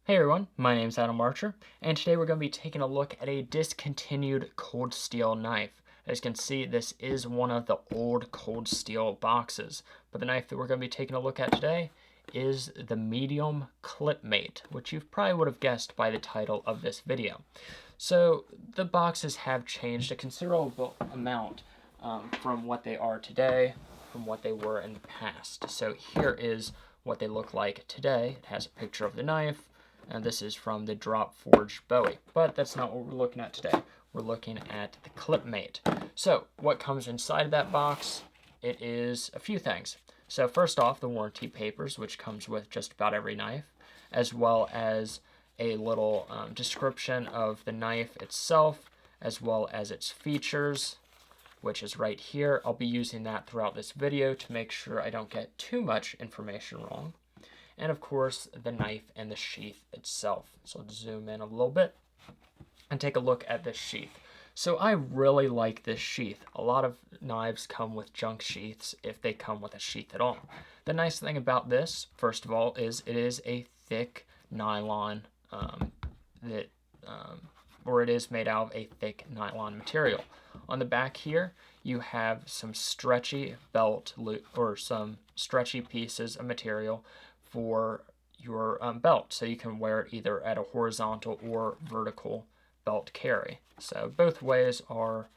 Hey everyone, my name is Adam Archer, and today we're going to be taking a look at a discontinued cold steel knife. As you can see, this is one of the old cold steel boxes, but the knife that we're going to be taking a look at today is the medium clipmate, which you probably would have guessed by the title of this video. So the boxes have changed a considerable amount from what they are today, from what they were in the past. So here is what they look like today. It has a picture of the knife, and this is from the Drop Forge Bowie. But that's not what we're looking at today. We're looking at the clipmate. So what comes inside that box? It is a few things. So first off, the warranty papers, which comes with just about every knife, as well as a little description of the knife itself, as well as its features, which is right here. I'll be using that throughout this video to make sure I don't get too much information wrong. And of course, the knife and the sheath itself. So let's zoom in a little bit and take a look at this sheath. So I really like this sheath. A lot of knives come with junk sheaths if they come with a sheath at all. The nice thing about this, first of all, is it is a thick nylon or it is made out of a thick nylon material. On the back here, you have some stretchy belt loop or some stretchy pieces of material for your belt, so you can wear it either at a horizontal or vertical belt carry. So both ways are,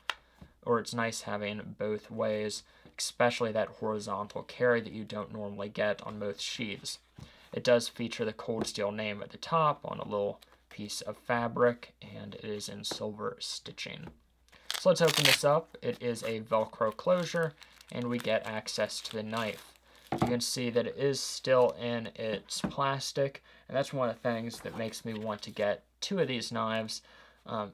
or it's nice having both ways, especially that horizontal carry that you don't normally get on most sheaths. It does feature the cold steel name at the top on a little piece of fabric, and it is in silver stitching. So let's open this up. It is a Velcro closure, and we get access to the knife. You can see that it is still in its plastic, and that's one of the things that makes me want to get two of these knives. When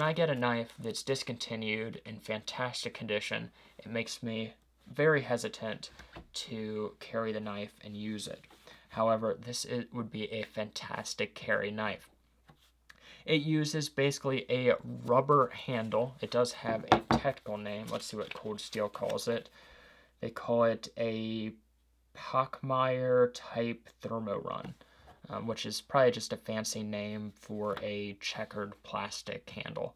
I get a knife that's discontinued in fantastic condition, it makes me very hesitant to carry the knife and use it. However, would be a fantastic carry knife. It uses basically a rubber handle. It does have a technical name. Let's see what Cold Steel calls it. They call it a Pockmeyer type thermorun, which is probably just a fancy name for a checkered plastic handle.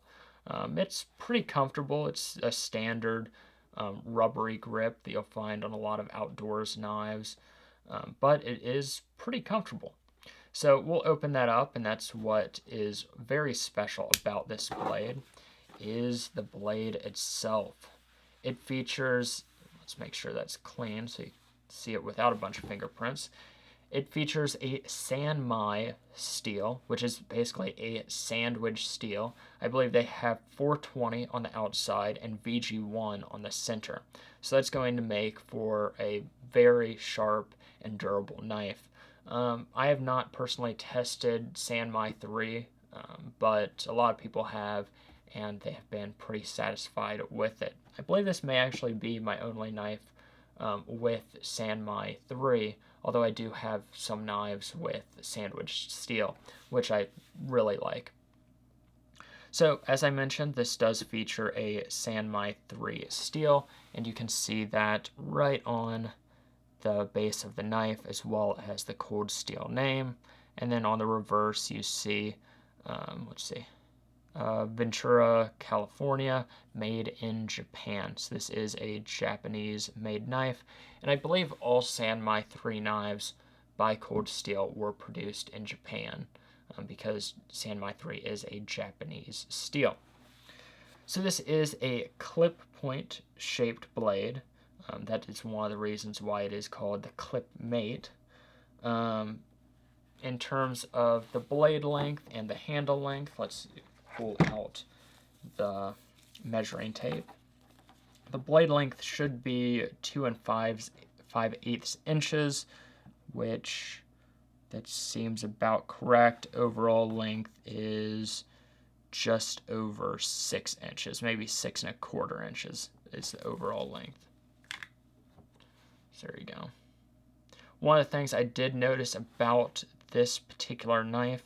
It's pretty comfortable. It's a standard rubbery grip that you'll find on a lot of outdoors knives, but it is pretty comfortable. So we'll open that up, and that's what is very special about this blade, is the blade itself. It features, let's make sure that's clean so you can see it without a bunch of fingerprints. It features a Sanmai steel, which is basically a sandwich steel. I believe they have 420 on the outside and VG1 on the center. So that's going to make for a very sharp and durable knife. I have not personally tested Sanmai 3, but a lot of people have, and they have been pretty satisfied with it. I believe this may actually be my only knife with Sanmai 3, although I do have some knives with sandwich steel, which I really like. So, as I mentioned, this does feature a Sanmai 3 steel, and you can see that right on the base of the knife, as well as the cold steel name. And then on the reverse, you see, Ventura, California, made in Japan. So this is a Japanese-made knife, and I believe all Sanmai 3 knives by Cold Steel were produced in Japan, because Sanmai 3 is a Japanese steel. So this is a clip point shaped blade. That is one of the reasons why it is called the clipmate. In terms of the blade length and the handle length, let's pull out the measuring tape. The blade length should be 2 5/8 inches, which that seems about correct. Overall length is just over 6 inches, maybe 6 1/4 inches is the overall length. So there you go. One of the things I did notice about this particular knife,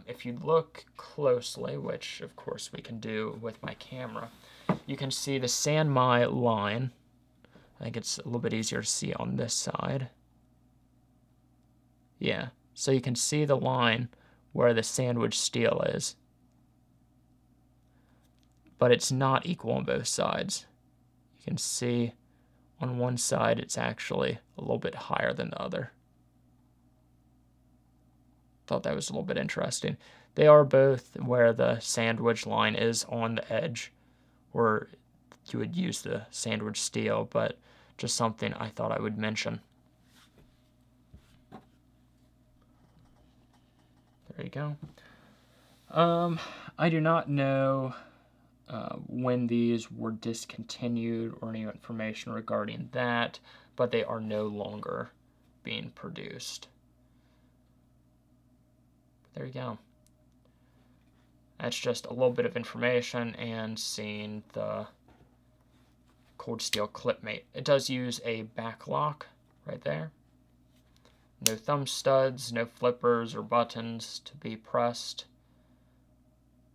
if you look closely, which of course we can do with my camera, you can see the Sanmai line. I think it's a little bit easier to see on this side. Yeah, So you can see the line where the sandwich steel is. But it's not equal on both sides. You can see on one side it's actually a little bit higher than the other. Thought that was a little bit interesting. They are both where the sandwich line is on the edge, where you would use the sandwich steel, but just something I thought I would mention. There you go. I do not know when these were discontinued or any information regarding that, but they are no longer being produced. There you go. That's just a little bit of information and seeing the cold steel clip mate. It does use a back lock right there. No thumb studs, no flippers or buttons to be pressed.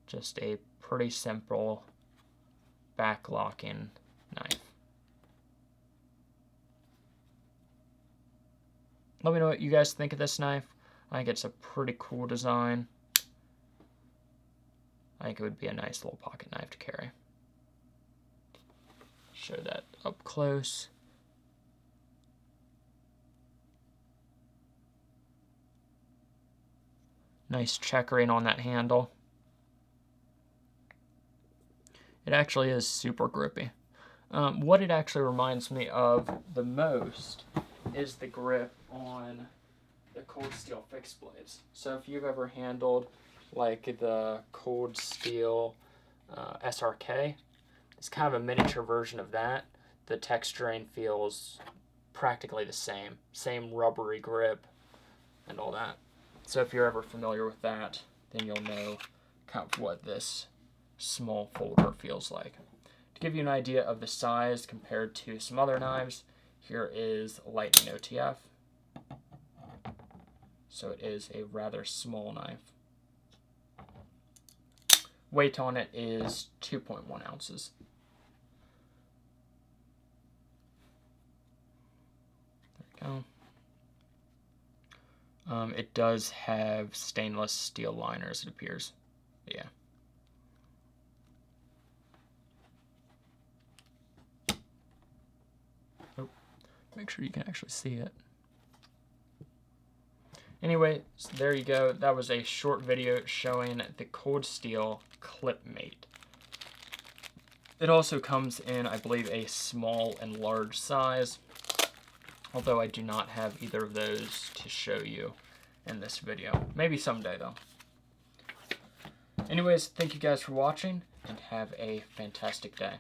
Just a pretty simple back locking knife. Let me know what you guys think of this knife. I think it's a pretty cool design. I think it would be a nice little pocket knife to carry. Show that up close. Nice checkering on that handle. It actually is super grippy. What it actually reminds me of the most is the grip on the cold steel fixed blades. So if you've ever handled like the cold steel SRK, it's kind of a miniature version of that. The texturing feels practically the same rubbery grip and all that. So if you're ever familiar with that, then you'll know kind of what this small folder feels like. To give you an idea of the size compared to some other knives, here is Lightning OTF. So it is a rather small knife. Weight on it is 2.1 ounces. There we go. It does have stainless steel liners, it appears. Yeah. Oh, make sure you can actually see it. Anyway, so there you go. That was a short video showing the cold steel clip mate. It also comes in, I believe, a small and large size, although I do not have either of those to show you in this video. Maybe someday, though. Anyways, thank you guys for watching, and have a fantastic day.